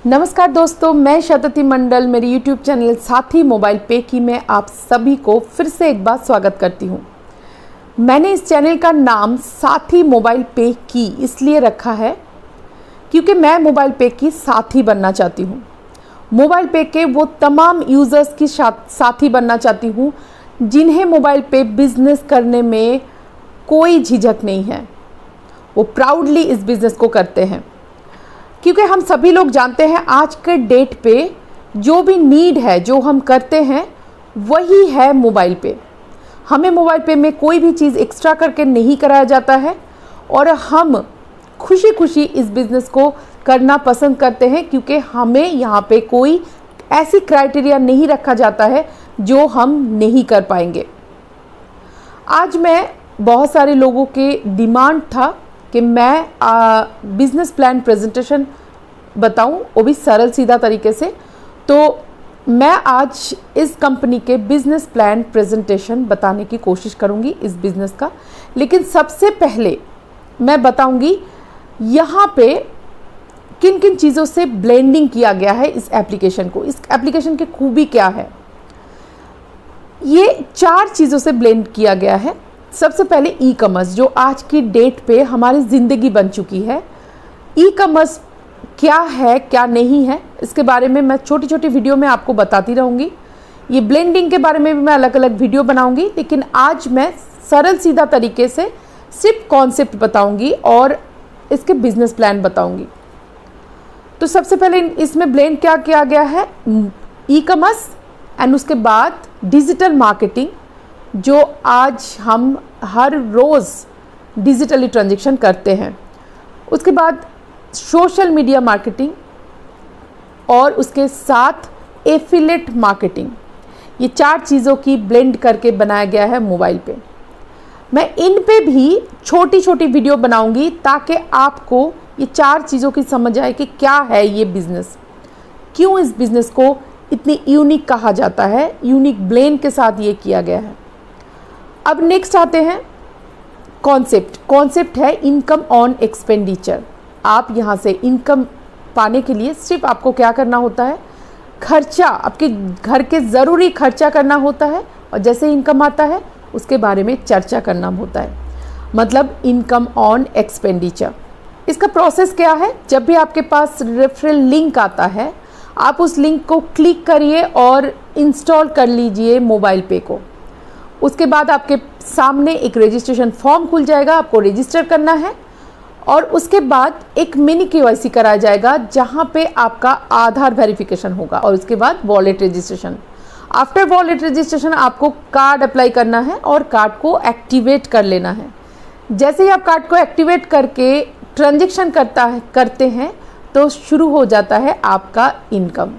नमस्कार दोस्तों, मैं शतति मंडल मेरी YouTube चैनल साथी मोबाइल पे की में आप सभी को फिर से एक बार स्वागत करती हूँ। मैंने इस चैनल का नाम साथी मोबाइल पे की इसलिए रखा है क्योंकि मैं मोबाइल पे की साथी बनना चाहती हूँ। मोबाइल पे के वो तमाम यूज़र्स की साथी बनना चाहती हूँ जिन्हें मोबाइल पे बिज़नेस करने में कोई झिझक नहीं है। वो प्राउडली इस बिज़नेस को करते हैं क्योंकि हम सभी लोग जानते हैं आज के डेट पे जो भी नीड है, जो हम करते हैं वही है मोबाइल पे। हमें मोबाइल पे में कोई भी चीज़ एक्स्ट्रा करके नहीं कराया जाता है और हम खुशी खुशी इस बिज़नेस को करना पसंद करते हैं क्योंकि हमें यहाँ पे कोई ऐसी क्राइटेरिया नहीं रखा जाता है जो हम नहीं कर पाएंगे। आज मैं बहुत सारे लोगों के डिमांड था कि मैं बिज़नेस प्लान प्रेजेंटेशन बताऊं, वो भी सरल सीधा तरीके से। तो मैं आज इस कंपनी के बिज़नेस प्लान प्रेजेंटेशन बताने की कोशिश करूंगी इस बिज़नेस का। लेकिन सबसे पहले मैं बताऊंगी यहाँ पे किन किन चीज़ों से ब्लेंडिंग किया गया है इस एप्लीकेशन को। इस एप्लीकेशन की खूबी क्या है, ये 4 चीज़ों से ब्लेंड किया गया है। सबसे पहले ई कॉमर्स, जो आज की डेट पे हमारी ज़िंदगी बन चुकी है। ई कॉमर्स क्या है क्या नहीं है इसके बारे में मैं छोटी छोटी वीडियो में आपको बताती रहूँगी। ये ब्लेंडिंग के बारे में भी मैं अलग अलग वीडियो बनाऊँगी, लेकिन आज मैं सरल सीधा तरीके से सिर्फ कॉन्सेप्ट बताऊँगी और इसके बिजनेस प्लान बताऊँगी। तो सबसे पहले इसमें ब्लेंड क्या किया गया है, ई कॉमर्स एंड उसके बाद डिजिटल मार्केटिंग, जो आज हम हर रोज़ डिजिटली ट्रांजैक्शन करते हैं। उसके बाद सोशल मीडिया मार्केटिंग और उसके साथ एफिलेट मार्केटिंग। ये 4 चीज़ों की ब्लेंड करके बनाया गया है मोबाइल पे। मैं इन पे भी छोटी छोटी वीडियो बनाऊंगी ताकि आपको ये 4 चीज़ों की समझ आए कि क्या है ये बिज़नेस, क्यों इस बिज़नेस को इतनी यूनिक कहा जाता है, यूनिक ब्लेंड के साथ ये किया गया है। अब नेक्स्ट आते हैं कॉन्सेप्ट। कॉन्सेप्ट है इनकम ऑन एक्सपेंडिचर। आप यहाँ से इनकम पाने के लिए सिर्फ आपको क्या करना होता है, खर्चा, आपके घर के ज़रूरी खर्चा करना होता है और जैसे इनकम आता है उसके बारे में चर्चा करना होता है, मतलब इनकम ऑन एक्सपेंडिचर। इसका प्रोसेस क्या है, जब भी आपके पास रेफरल लिंक आता है आप उस लिंक को क्लिक करिए और इंस्टॉल कर लीजिए मोबाइल पे को। उसके बाद आपके सामने एक रजिस्ट्रेशन फॉर्म खुल जाएगा, आपको रजिस्टर करना है और उसके बाद एक मिनी केवाईसी कराया जाएगा जहां पे आपका आधार वेरिफिकेशन होगा और उसके बाद wallet registration. After wallet registration आपको कार्ड अप्लाई करना है और कार्ड को एक्टिवेट कर लेना है। जैसे ही आप कार्ड को एक्टिवेट करके ट्रांजेक्शन करते हैं तो शुरू हो जाता है आपका इनकम।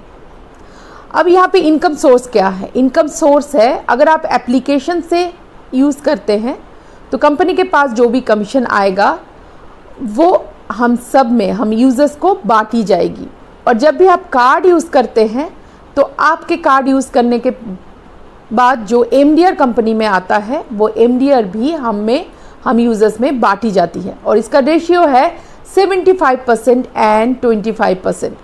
अब यहाँ पे इनकम सोर्स क्या है, इनकम सोर्स है अगर आप एप्लीकेशन से यूज़ करते हैं तो कंपनी के पास जो भी कमीशन आएगा वो हम सब में, हम यूज़र्स को बांटी जाएगी। और जब भी आप कार्ड यूज़ करते हैं तो आपके कार्ड यूज़ करने के बाद जो एमडीआर कंपनी में आता है वो एमडीआर भी हम यूज़र्स में बांटी जाती है और इसका रेशियो है 75% एंड 25%।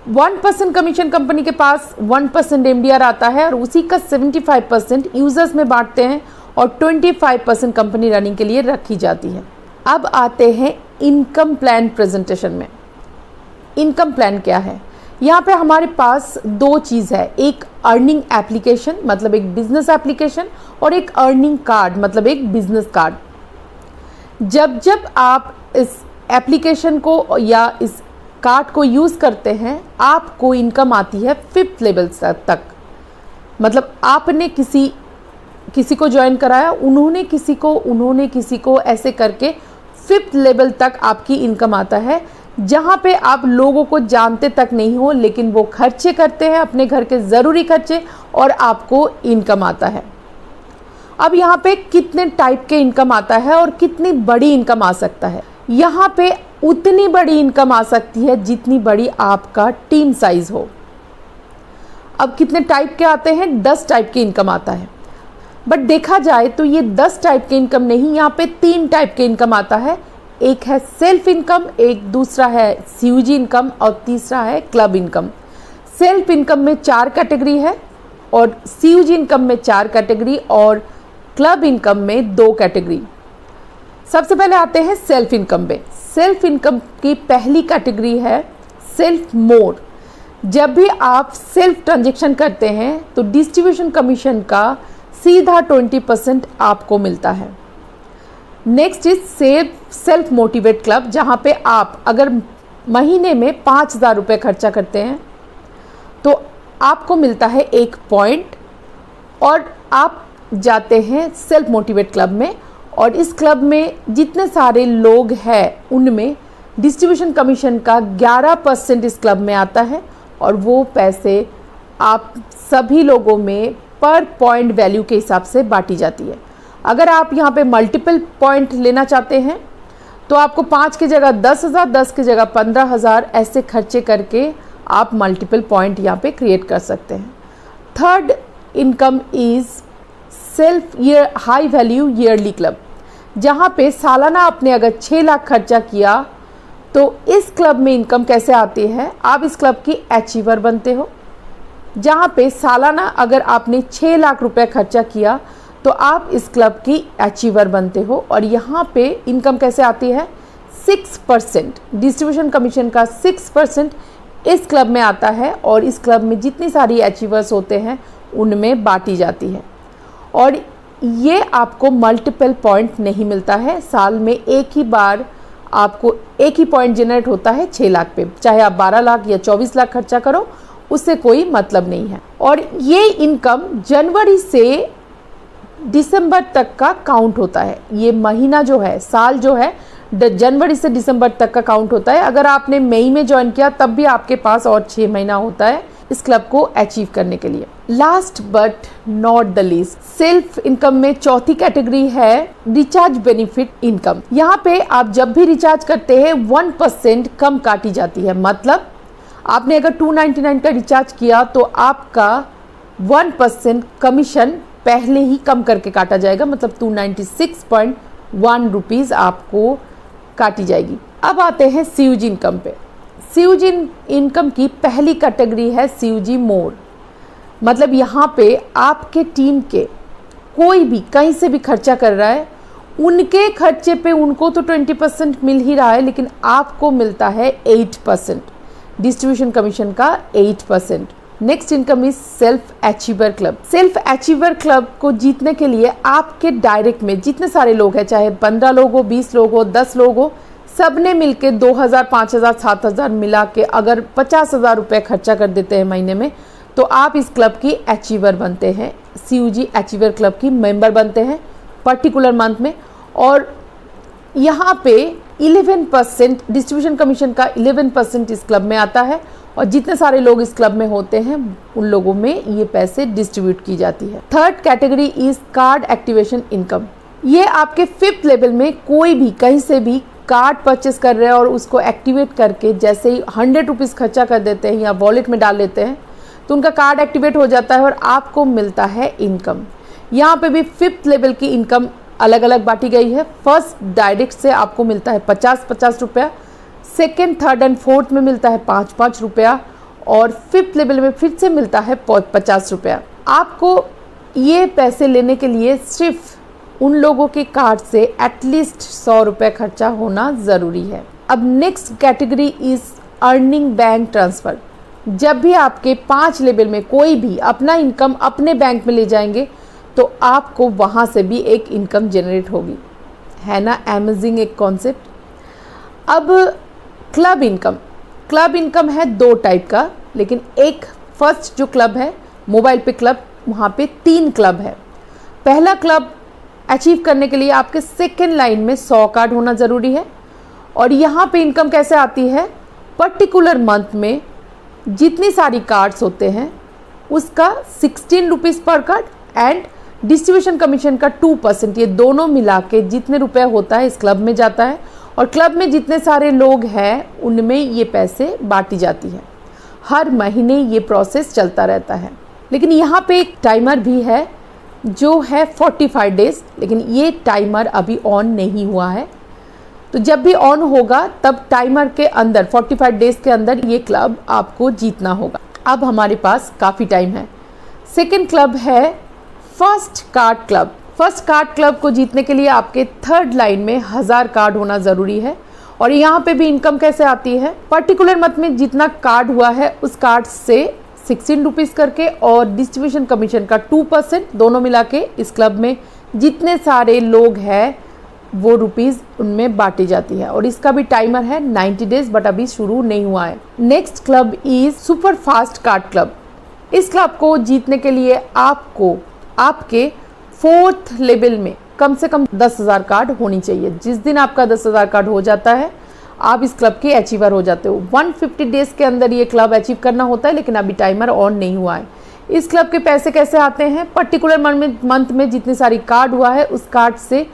1% कमीशन कंपनी के पास 1% एमडीआर आता है और उसी का 75% यूज़र्स में बांटते हैं और 25% कंपनी रनिंग के लिए रखी जाती है। अब आते हैं इनकम प्लान प्रेजेंटेशन में। इनकम प्लान क्या है, यहाँ पे हमारे पास 2 चीज़ है, एक अर्निंग एप्लीकेशन मतलब एक बिजनेस एप्लीकेशन और एक अर्निंग कार्ड मतलब एक बिजनेस कार्ड। जब आप इस एप्लीकेशन को या इस कार्ड को यूज़ करते हैं आपको इनकम आती है 5th लेवल तक। मतलब आपने किसी को ज्वाइन कराया, उन्होंने किसी को ऐसे करके 5th लेवल तक आपकी इनकम आता है, जहाँ पे आप लोगों को जानते तक नहीं हो लेकिन वो खर्चे करते हैं अपने घर के ज़रूरी खर्चे और आपको इनकम आता है। अब यहाँ पे कितने टाइप के इनकम आता है और कितनी बड़ी इनकम आ सकता है, यहाँ पे उतनी बड़ी इनकम आ सकती है जितनी बड़ी आपका टीम साइज हो। अब कितने टाइप के आते हैं, 10 टाइप के इनकम आता है। बट देखा जाए तो ये 10 टाइप के इनकम नहीं, यहाँ पे 3 टाइप के इनकम आता है। एक है सेल्फ इनकम, एक दूसरा है सीयूजी इनकम और तीसरा है क्लब इनकम। सेल्फ इनकम में 4 कैटेगरी है और सीयूजी इनकम में 4 कैटेगरी और क्लब इनकम में 2 कैटेगरी। सबसे पहले आते हैं सेल्फ इनकम पे। सेल्फ इनकम की पहली कैटेगरी है सेल्फ मोड। जब भी आप सेल्फ ट्रांजैक्शन करते हैं तो डिस्ट्रीब्यूशन कमीशन का सीधा 20% आपको मिलता है। Next is self motivate club, जहाँ पे आप अगर महीने में 5,000 रुपये खर्चा करते हैं तो आपको मिलता है 1 पॉइंट और आप जाते हैं सेल्फ मोटिवेट क्लब में। और इस क्लब में जितने सारे लोग हैं उनमें डिस्ट्रीब्यूशन कमीशन का 11% इस क्लब में आता है और वो पैसे आप सभी लोगों में पर पॉइंट वैल्यू के हिसाब से बांटी जाती है। अगर आप यहाँ पे मल्टीपल पॉइंट लेना चाहते हैं तो आपको 5 की जगह 10,000, 10 की जगह 15,000 ऐसे खर्चे करके आप मल्टीपल पॉइंट यहाँ पे क्रिएट कर सकते हैं। Third income is self high value yearly club, जहाँ पे सालाना आपने अगर 6 लाख खर्चा किया तो इस क्लब में इनकम कैसे आती है, आप इस क्लब की अचीवर बनते हो। जहाँ पे सालाना अगर आपने 6 लाख रुपए खर्चा किया तो आप इस क्लब की अचीवर बनते हो। और यहाँ पे इनकम कैसे आती है, 6% डिस्ट्रीब्यूशन कमीशन का 6% इस क्लब में आता है और इस क्लब में जितनी सारी अचीवर्स होते हैं उनमें बांटी जाती है। और ये आपको मल्टीपल पॉइंट नहीं मिलता है, साल में एक ही बार आपको एक ही पॉइंट जनरेट होता है 6 लाख पे, चाहे आप 12 लाख या 24 लाख खर्चा करो उससे कोई मतलब नहीं है। और ये इनकम जनवरी से दिसंबर तक का काउंट होता है। ये महीना जो है, साल जो है जनवरी से दिसंबर तक का काउंट होता है। अगर आपने मई में ज्वाइन किया तब भी आपके पास और 6 महीना होता है इस क्लब को अचीव करने के लिए। Last but not the least, self income में चौथी कैटेगरी है रिचार्ज बेनिफिट इनकम। यहाँ पे आप जब भी रिचार्ज करते हैं 1% कम काटी जाती है। मतलब आपने अगर 299 का रिचार्ज किया तो आपका 1% कमीशन पहले ही कम करके काटा जाएगा, मतलब 296.1 रुपीज़ आपको काटी जाएगी। अब आते हैं सीयूजी इनकम पे। सीयूजी इनकम की पहली कैटेगरी है सीयूजी मोड। मतलब यहाँ पे आपके टीम के कोई भी कहीं से भी खर्चा कर रहा है, उनके खर्चे पे उनको तो 20% मिल ही रहा है, लेकिन आपको मिलता है 8%, डिस्ट्रीब्यूशन कमीशन का 8%। Next income is self achiever club. Self achiever club को जीतने के लिए आपके डायरेक्ट में जितने सारे लोग हैं, चाहे 15 लोग हो, 20 लोग हो, 10 लोग हो, सब ने मिलके 2,000, 5,000, 7,000 मिला के अगर 50,000 रुपये खर्चा कर देते हैं महीने में तो आप इस क्लब की अचीवर बनते हैं, सीयूजी अचीवर क्लब की मेंबर बनते हैं पर्टिकुलर मंथ में। और यहाँ पे 11% डिस्ट्रीब्यूशन कमीशन का 11% इस क्लब में आता है और जितने सारे लोग इस क्लब में होते हैं उन लोगों में ये पैसे डिस्ट्रीब्यूट की जाती है। Third category is called activation income. ये आपके 5th लेवल में कोई भी कहीं से भी कार्ड परचेस कर रहे हैं और उसको एक्टिवेट करके जैसे ही 100 रुपीज़ खर्चा कर देते हैं या वॉलेट में डाल लेते हैं तो उनका कार्ड एक्टिवेट हो जाता है और आपको मिलता है इनकम। यहाँ पे भी 5th लेवल की इनकम अलग अलग बांटी गई है। फर्स्ट डायरेक्ट से आपको मिलता है 50-50 रुपया, सेकेंड, थर्ड एंड फोर्थ में मिलता है 5-5 रुपया और 5th लेवल में फिर से मिलता है 50 रुपया। आपको ये पैसे लेने के लिए सिर्फ उन लोगों के कार्ड से एटलीस्ट 100 रुपये खर्चा होना ज़रूरी है। अब next category is earning bank transfer. जब भी आपके 5 लेवल में कोई भी अपना इनकम अपने बैंक में ले जाएंगे तो आपको वहाँ से भी एक इनकम जनरेट होगी। है ना अमेजिंग एक कॉन्सेप्ट। अब क्लब इनकम। क्लब इनकम है 2 टाइप का, लेकिन एक फर्स्ट जो क्लब है मोबाइल पे क्लब, वहाँ पे 3 क्लब है। पहला क्लब अचीव करने के लिए आपके सेकेंड लाइन में 100 कार्ड होना ज़रूरी है। और यहाँ पे इनकम कैसे आती है, पर्टिकुलर मंथ में जितनी सारी कार्ड्स होते हैं उसका 16 रुपीज़ पर कार्ड एंड डिस्ट्रीब्यूशन कमीशन का 2%, ये दोनों मिला के जितने रुपए होता है इस क्लब में जाता है और क्लब में जितने सारे लोग हैं उनमें ये पैसे बांटी जाती है। हर महीने ये प्रोसेस चलता रहता है। लेकिन यहाँ पे एक टाइमर भी है जो है 45 डेज़, लेकिन ये टाइमर अभी ऑन नहीं हुआ है। तो जब भी ऑन होगा तब टाइमर के अंदर 45 डेज के अंदर ये क्लब आपको जीतना होगा। अब हमारे पास काफ़ी टाइम है। सेकेंड क्लब है first card club. First card club को जीतने के लिए आपके थर्ड लाइन में 1000 कार्ड होना ज़रूरी है। और यहाँ पे भी इनकम कैसे आती है, पर्टिकुलर मंथ में जितना कार्ड हुआ है उस कार्ड से 16 रुपीज़ करके और डिस्ट्रीब्यूशन कमीशन का 2% दोनों मिला के इस क्लब में जितने सारे लोग हैं वो रुपीज़ उनमें बांटी जाती है। और इसका भी टाइमर है 90 डेज, बट अभी शुरू नहीं हुआ है। Next club is super fast card club. इस क्लब को जीतने के लिए आपको आपके 4th लेवल में कम से कम 10,000 कार्ड होनी चाहिए। जिस दिन आपका 10,000 कार्ड हो जाता है आप इस क्लब के अचीवर हो जाते हो। 150 डेज के अंदर ये क्लब अचीव करना होता है, लेकिन अभी टाइमर ऑन नहीं हुआ है। इस क्लब के पैसे कैसे आते हैं, पर्टिकुलर मंथ में जितनी सारी कार्ड हुआ है उस कार्ड से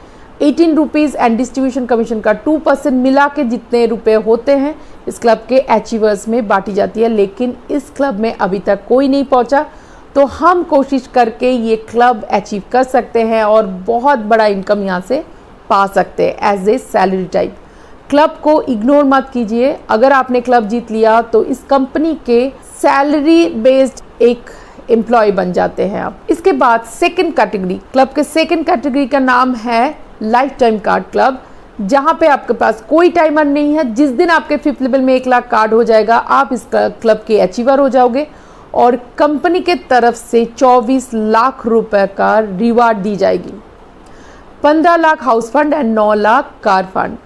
18 रुपीज़ एंड डिस्ट्रीब्यूशन कमीशन का 2% मिला के जितने रुपए होते हैं इस क्लब के अचीवर्स में बांटी जाती है। लेकिन इस क्लब में अभी तक कोई नहीं पहुंचा, तो हम कोशिश करके ये क्लब अचीव कर सकते हैं और बहुत बड़ा इनकम यहाँ से पा सकते हैं as a salary type. Club को इग्नोर मत कीजिए। अगर आपने क्लब जीत लिया तो इस कंपनी के सैलरी बेस्ड एक एम्प्लॉय बन जाते हैं आप। इसके बाद सेकंड कैटेगरी, क्लब के सेकंड कैटेगरी का नाम है लाइफ टाइम कार्ड क्लब, जहाँ पे आपके पास कोई टाइमर नहीं है। जिस दिन आपके 5th लेवल में 1 लाख कार्ड हो जाएगा आप इस क्लब के अचीवर हो जाओगे और कंपनी के तरफ से 24 लाख रुपए का रिवार्ड दी जाएगी। 15 lakh house fund and 9 lakh car fund.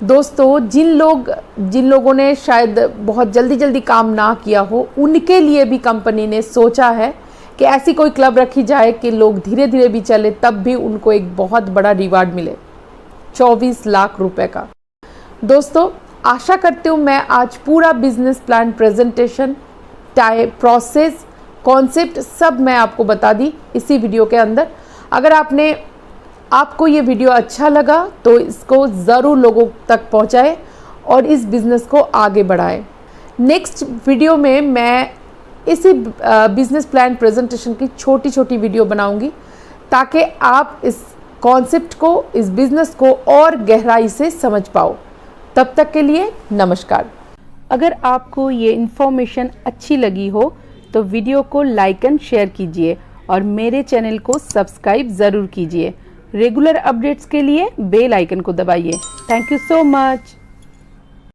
दोस्तों, जिन लोगों ने शायद बहुत जल्दी काम ना किया हो उनके लिए भी कंपनी ने सोचा है कि ऐसी कोई क्लब रखी जाए कि लोग धीरे धीरे भी चले तब भी उनको एक बहुत बड़ा रिवार्ड मिले, 24 लाख रुपए का। दोस्तों, आशा करती हूँ मैं आज पूरा business plan, presentation, process, concept सब मैं आपको बता दी इसी वीडियो के अंदर। अगर आपको ये वीडियो अच्छा लगा तो इसको ज़रूर लोगों तक पहुँचाएं और इस बिज़नेस को आगे बढ़ाएं। नेक्स्ट वीडियो में मैं इसी बिज़नेस प्लान प्रेजेंटेशन की छोटी वीडियो बनाऊंगी ताकि आप इस कॉन्सेप्ट को, इस बिज़नेस को और गहराई से समझ पाओ। तब तक के लिए नमस्कार। अगर आपको ये इन्फॉर्मेशन अच्छी लगी हो तो वीडियो को लाइक एंड शेयर कीजिए और मेरे चैनल को सब्सक्राइब ज़रूर कीजिए। रेगुलर अपडेट्स के लिए बेल आइकन को दबाइए। Thank you so much.